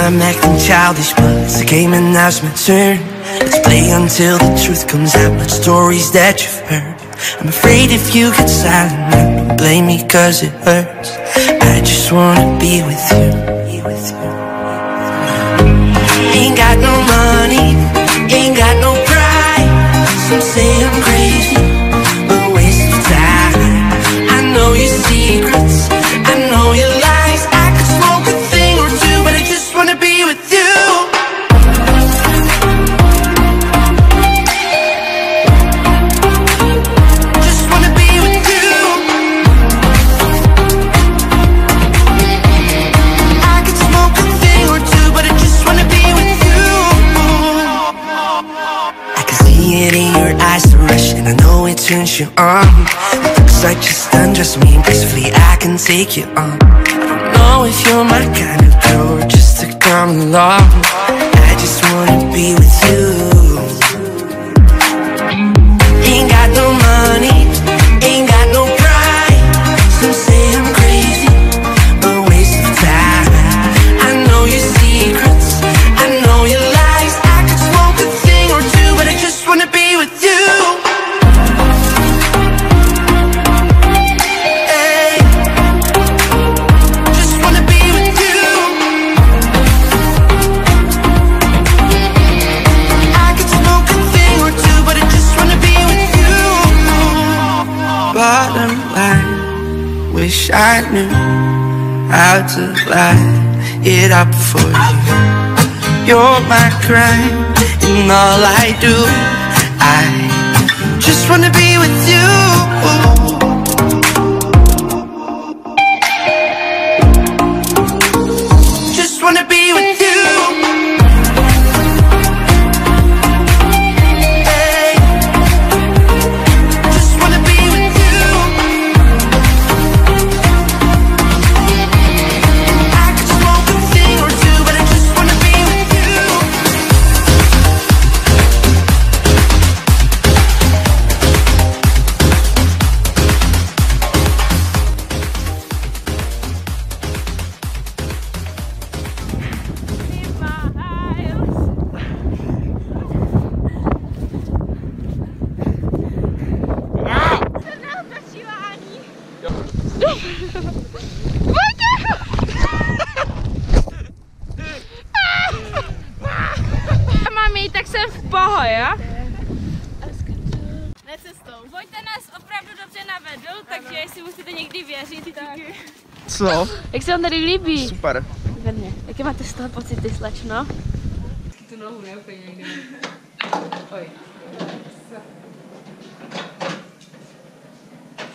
I'm acting childish, but it's a game and now it's my turn. Let's play until the truth comes out, like stories that you've heard. I'm afraid if you get silent, don't blame me cause it hurts. I just wanna be with you. Ain't got no money, ain't got no pride. Some say I'm crazy, but a waste of time. I know your secrets, I know your lies. I could smoke a thing or two, but I just wanna be with you. Just wanna be with you. I could smoke a thing or two, but I just wanna be with you. I can see it in your eyes, the rush, and I know it turns you on. It looks like just undress me, gracefully I can take you on. I don't know if you're my kind of girl or just to come along. I just wanna be with you. Ain't got no money, ain't got no pride. Some say I'm crazy, but a waste of time. I know your secrets, I know your lies. I could smoke a thing or two, but I just wanna be with you. Hey, just wanna be with you. I could smoke a thing or two, but I just wanna be with you. Bottom line, wish I knew how to light it up for you. You're my crime, and all I do, I just wanna be with you. Just wanna be with you. Hey, just wanna be with you. I could smoke a thing or two, but I just wanna be with you. Mami, tak jsem v pohodě. Necestou. Vojta nás opravdu dobře navedl, takže jestli musíte někdy věřit, tak... Co? Jak se vám tady líbí? Super. Výborně. Jaké máte z toho pocity, slečno? Tu nohu, ne? Úplně někdy. Oj.